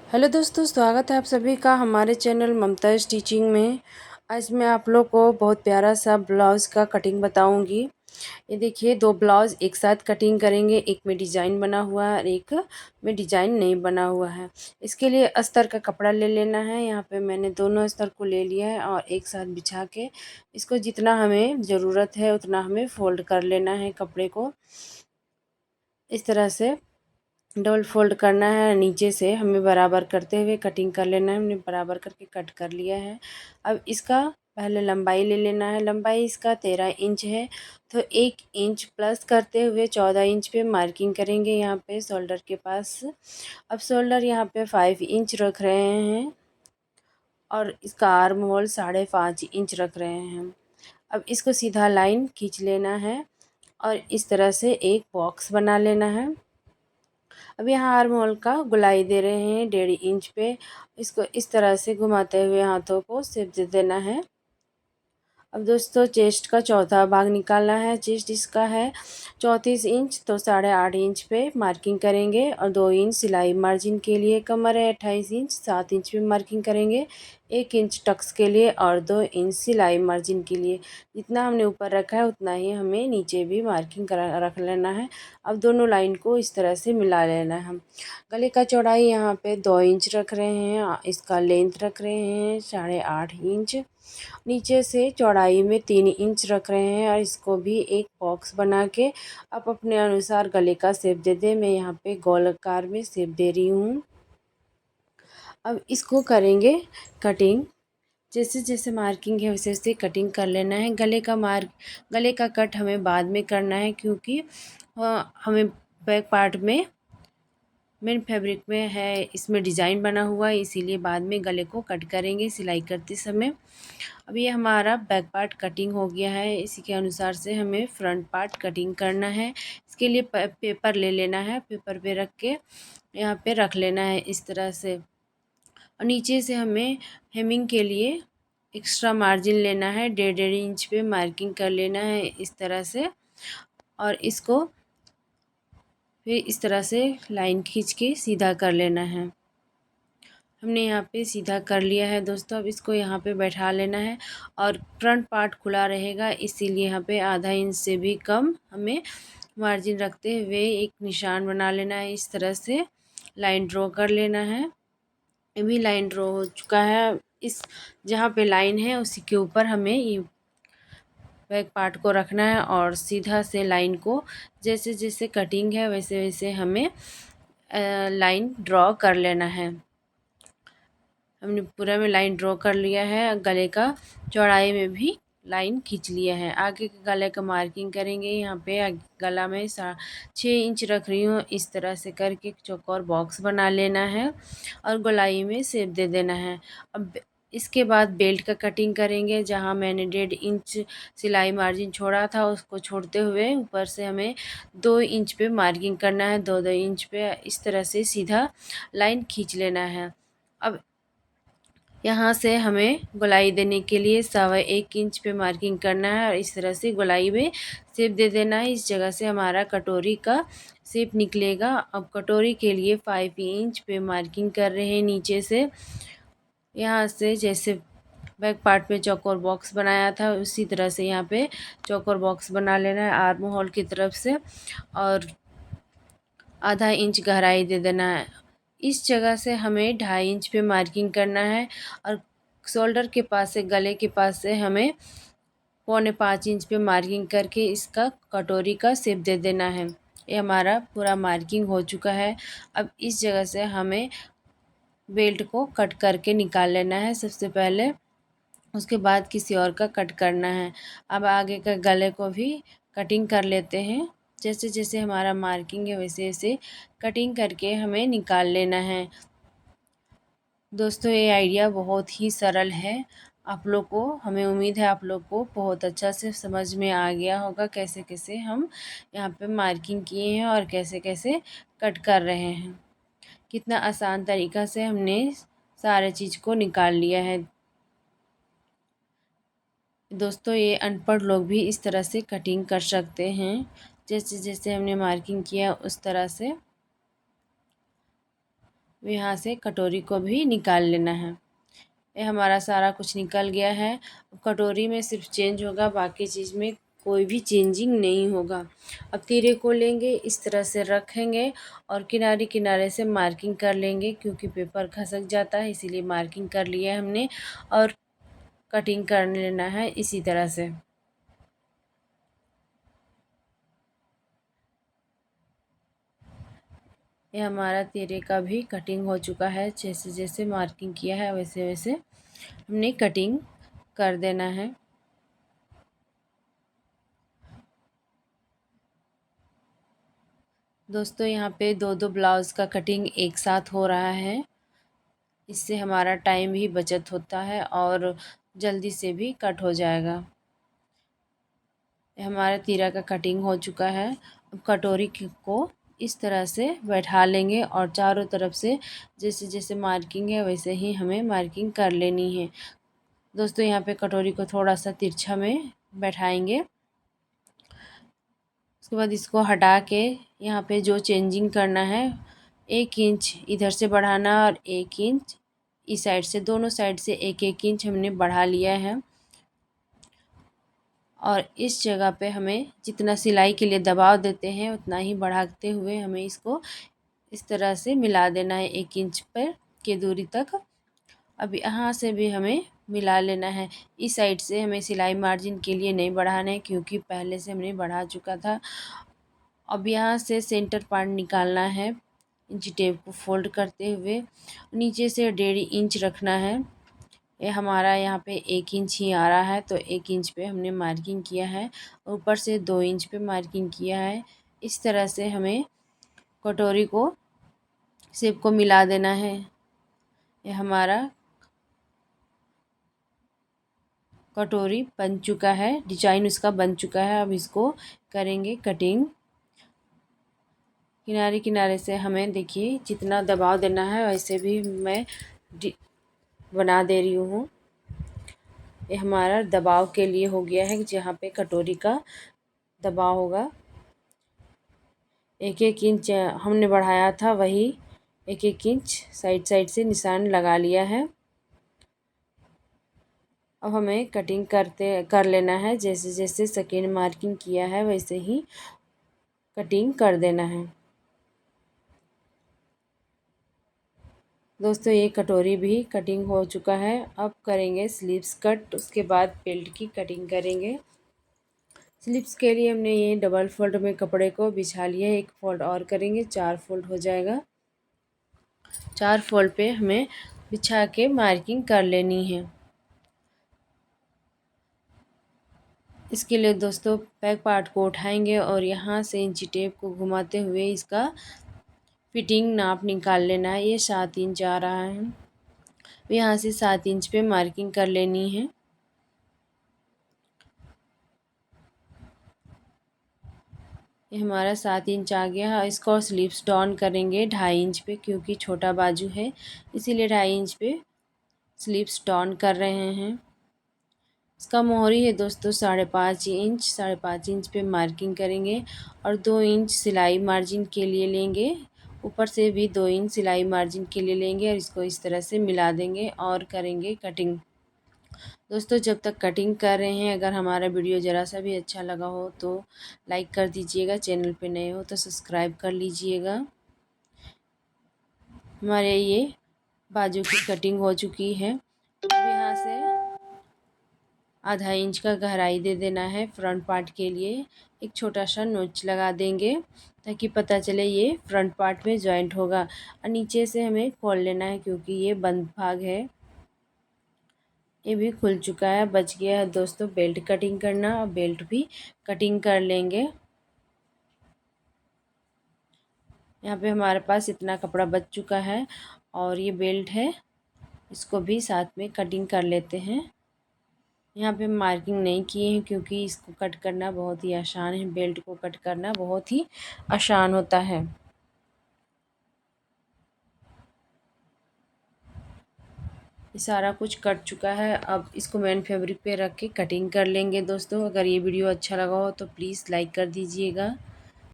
Hello दोस्तों, स्वागत है आप सभी का हमारे चैनल ममता स्टिचिंग में। आज मैं आप लोग को बहुत प्यारा सा ब्लाउज़ का कटिंग बताऊंगी। ये देखिए, दो ब्लाउज़ एक साथ कटिंग करेंगे। एक में डिजाइन बना हुआ है और एक में डिजाइन नहीं बना हुआ है। इसके लिए अस्तर का कपड़ा ले लेना है। यहाँ पे मैंने दोनों अस्तर को ले लिया है और एक साथ बिछा के इसको जितना हमें ज़रूरत है उतना हमें फोल्ड कर लेना है। कपड़े को इस तरह से डबल फोल्ड करना है। नीचे से हमें बराबर करते हुए कटिंग कर लेना है। हमने बराबर करके कट कर लिया है। अब इसका पहले लंबाई ले लेना है। लंबाई इसका 13 इंच है, तो 1 इंच प्लस करते हुए 14 इंच पे मार्किंग करेंगे यहाँ पे शोल्डर के पास। अब शोल्डर यहाँ पे 5 इंच रख रहे हैं और इसका आर्म होल 5.5 इंच रख रहे हैं। अब इसको सीधा लाइन खींच लेना है और इस तरह से एक बॉक्स बना लेना है। अब यहाँ आर्म होल का गोलाई दे रहे हैं 1.5 इंच पे। इसको इस तरह से घुमाते हुए हाथों को शेप दे देना है। अब दोस्तों, चेस्ट का चौथा भाग निकालना है। चेस्ट इसका है 34 इंच, तो 8.5 इंच पे मार्किंग करेंगे और 2 इंच सिलाई मार्जिन के लिए। कमर है 28 इंच, 7 इंच पे मार्किंग करेंगे। 1 इंच टक्स के लिए और 2 इंच सिलाई मार्जिन के लिए। जितना हमने ऊपर रखा है उतना ही हमें नीचे भी मार्किंग करा रख लेना है। अब दोनों लाइन को इस तरह से मिला लेना है। हम गले का चौड़ाई यहाँ पे 2 इंच रख रहे हैं। इसका लेंथ रख रहे हैं 8.5 इंच। नीचे से चौड़ाई में 3 इंच रख रहे हैं और इसको भी एक बॉक्स बना के आप अपने अनुसार गले का शेप दे दें। मैं यहाँ पे गोलाकार में शेप दे रही हूँ। अब इसको करेंगे कटिंग। जैसे जैसे मार्किंग है वैसे वैसे कटिंग कर लेना है। गले का कट हमें बाद में करना है, क्योंकि हमें बैक पार्ट में मेन फैब्रिक में है, इसमें डिज़ाइन बना हुआ है, इसीलिए बाद में गले को कट करेंगे सिलाई करते समय। अब ये हमारा बैक पार्ट कटिंग हो गया है। इसी के अनुसार से हमें फ्रंट पार्ट कटिंग करना है। इसके लिए पेपर ले लेना है। पेपर पे रख के यहाँ पे रख लेना है इस तरह से। और नीचे से हमें हेमिंग के लिए एक्स्ट्रा मार्जिन लेना है। 1.5 इंच पे मार्किंग कर लेना है इस तरह से। और इसको फिर इस तरह से लाइन खींच के सीधा कर लेना है। हमने यहाँ पे सीधा कर लिया है दोस्तों। अब इसको यहाँ पे बैठा लेना है और फ्रंट पार्ट खुला रहेगा, इसीलिए यहाँ पे आधा इंच से भी कम हमें मार्जिन रखते हुए एक निशान बना लेना है। इस तरह से लाइन ड्रॉ कर लेना है। ये भी लाइन ड्रॉ हो चुका है। इस जहाँ पे लाइन है उसी के ऊपर हमें ये बैक पार्ट को रखना है और सीधा से लाइन को जैसे जैसे कटिंग है वैसे वैसे हमें लाइन ड्रॉ कर लेना है। हमने पूरा में लाइन ड्रॉ कर लिया है। गले का चौड़ाई में भी लाइन खींच लिया है। आगे के गले का मार्किंग करेंगे। यहाँ पे गला में 6 इंच रख रही हूँ। इस तरह से करके एक चौकोर बॉक्स बना लेना है और गोलाई में शेप दे देना है। अब इसके बाद बेल्ट का कटिंग करेंगे। जहाँ मैंने 1.5 इंच सिलाई मार्जिन छोड़ा था उसको छोड़ते हुए ऊपर से हमें 2 इंच पे मार्किंग करना है। 2-2 इंच पे इस तरह से सीधा लाइन खींच लेना है। अब यहाँ से हमें गोलाई देने के लिए 1.25 इंच पे मार्किंग करना है और इस तरह से गोलाई में शेप दे देना है। इस जगह से हमारा कटोरी का शेप निकलेगा। अब कटोरी के लिए 5 इंच पे मार्किंग कर रहे हैं नीचे से। यहाँ से जैसे बैक पार्ट में चौकोर बॉक्स बनाया था उसी तरह से यहाँ पे चौकोर बॉक्स बना लेना है आर्म होल की तरफ से और आधा इंच गहराई दे देना है। इस जगह से हमें 2.5 इंच पे मार्किंग करना है और शोल्डर के पास से गले के पास से हमें 4.25 इंच पे मार्किंग करके इसका कटोरी का शेप दे देना है। ये हमारा पूरा मार्किंग हो चुका है। अब इस जगह से हमें बेल्ट को कट करके निकाल लेना है सबसे पहले, उसके बाद किसी और का कट करना है। अब आगे का गले को भी कटिंग कर लेते हैं। जैसे जैसे हमारा मार्किंग है वैसे वैसे कटिंग करके हमें निकाल लेना है। दोस्तों, ये आइडिया बहुत ही सरल है। आप लोग को, हमें उम्मीद है आप लोग को बहुत अच्छा से समझ में आ गया होगा कैसे कैसे हम यहाँ पे मार्किंग किए हैं और कैसे कैसे कट कर रहे हैं। कितना आसान तरीक़ा से हमने सारे चीज़ को निकाल लिया है। दोस्तों, ये अनपढ़ लोग भी इस तरह से कटिंग कर सकते हैं। जैसे जैसे हमने मार्किंग किया उस तरह से यहाँ से कटोरी को भी निकाल लेना है। ये हमारा सारा कुछ निकल गया है। अब कटोरी में सिर्फ चेंज होगा, बाकी चीज़ में कोई भी चेंजिंग नहीं होगा। अब तीरे को लेंगे, इस तरह से रखेंगे और किनारे किनारे से मार्किंग कर लेंगे, क्योंकि पेपर खसक जाता है इसीलिए मार्किंग कर लिया है हमने। और कटिंग कर लेना है इसी तरह से। ये हमारा तीरे का भी कटिंग हो चुका है। जैसे जैसे मार्किंग किया है वैसे वैसे हमने कटिंग कर देना है। दोस्तों यहाँ पे दो दो ब्लाउज़ का कटिंग एक साथ हो रहा है। इससे हमारा टाइम भी बचत होता है और जल्दी से भी कट हो जाएगा। हमारा तीरा का कटिंग हो चुका है। अब कटोरी को इस तरह से बैठा लेंगे और चारों तरफ से जैसे जैसे मार्किंग है वैसे ही हमें मार्किंग कर लेनी है। दोस्तों यहाँ पे कटोरी को थोड़ा सा तिरछा में बैठाएंगे। उसके बाद इसको हटा के यहाँ पे जो चेंजिंग करना है, 1 इंच इधर से बढ़ाना और 1 इंच इस साइड से, दोनों साइड से 1-1 इंच हमने बढ़ा लिया है। और इस जगह पे हमें जितना सिलाई के लिए दबाव देते हैं उतना ही बढ़ाते हुए हमें इसको इस तरह से मिला देना है 1 इंच पर की दूरी तक। अब यहाँ से भी हमें मिला लेना है। इस साइड से हमें सिलाई मार्जिन के लिए नहीं बढ़ाना है, क्योंकि पहले से हमने बढ़ा चुका था। अब यहाँ से सेंटर पार्ट निकालना है। इंची टेप को फोल्ड करते हुए नीचे से 1.5 इंच रखना है। ये हमारा यहाँ पे 1 इंच ही आ रहा है, तो 1 इंच पे हमने मार्किंग किया है। ऊपर से 2 इंच पे मार्किंग किया है। इस तरह से हमें कटोरी को शेप को मिला देना है। ये हमारा कटोरी बन चुका है, डिजाइन उसका बन चुका है। अब इसको करेंगे कटिंग। किनारे किनारे से हमें देखिए जितना दबाव देना है वैसे भी मैं बना दे रही हूँ। ये हमारा दबाव के लिए हो गया है, जहाँ पे कटोरी का दबाव होगा। 1-1 इंच हमने बढ़ाया था, वही 1-1 इंच साइड साइड से निशान लगा लिया है। अब हमें कटिंग कर लेना है। जैसे जैसे सेकेंड मार्किंग किया है वैसे ही कटिंग कर देना है। दोस्तों ये कटोरी भी कटिंग हो चुका है। अब करेंगे स्लीव्स कट, उसके बाद बेल्ट की कटिंग करेंगे। स्लीव्स के लिए हमने ये डबल फोल्ड में कपड़े को बिछा लिया है। 1 फोल्ड और करेंगे, 4 फोल्ड हो जाएगा। 4 फोल्ड पे हमें बिछा के मार्किंग कर लेनी है। इसके लिए दोस्तों बैक पार्ट को उठाएंगे और यहाँ से इंची टेप को घुमाते हुए इसका फिटिंग नाप निकाल लेना है। ये 7 इंच आ रहा है, यहाँ से 7 इंच पे मार्किंग कर लेनी है। ये हमारा 7 इंच आ गया है। इसको स्लीव्स डाउन करेंगे 2.5 इंच पे, क्योंकि छोटा बाजू है इसीलिए 2.5 इंच पे स्लीव्स डाउन कर रहे हैं। इसका मोहरी है दोस्तों 5.5 इंच। 5.5 इंच पे मार्किंग करेंगे और 2 इंच सिलाई मार्जिन के लिए लेंगे। ऊपर से भी 2 इंच सिलाई मार्जिन के लिए लेंगे और इसको इस तरह से मिला देंगे और करेंगे कटिंग। दोस्तों जब तक कटिंग कर रहे हैं, अगर हमारा वीडियो ज़रा सा भी अच्छा लगा हो तो लाइक कर दीजिएगा, चैनल पे नए हो तो सब्सक्राइब कर लीजिएगा। हमारे ये बाजू की कटिंग हो चुकी है। अब यहाँ से 1/2 इंच का गहराई दे देना है। फ्रंट पार्ट के लिए एक छोटा सा नोच लगा देंगे, ताकि पता चले ये फ्रंट पार्ट में जॉइंट होगा। और नीचे से हमें खोल लेना है, क्योंकि ये बंद भाग है। ये भी खुल चुका है। बच गया है दोस्तों बेल्ट कटिंग करना, और बेल्ट भी कटिंग कर लेंगे। यहाँ पे हमारे पास इतना कपड़ा बच चुका है और ये बेल्ट है, इसको भी साथ में कटिंग कर लेते हैं। यहाँ पे मार्किंग नहीं किए हैं, क्योंकि इसको कट करना बहुत ही आसान है। बेल्ट को कट करना बहुत ही आसान होता है। ये सारा कुछ कट चुका है। अब इसको मेन फैब्रिक पे रख के कटिंग कर लेंगे। दोस्तों अगर ये वीडियो अच्छा लगा हो तो प्लीज़ लाइक कर दीजिएगा।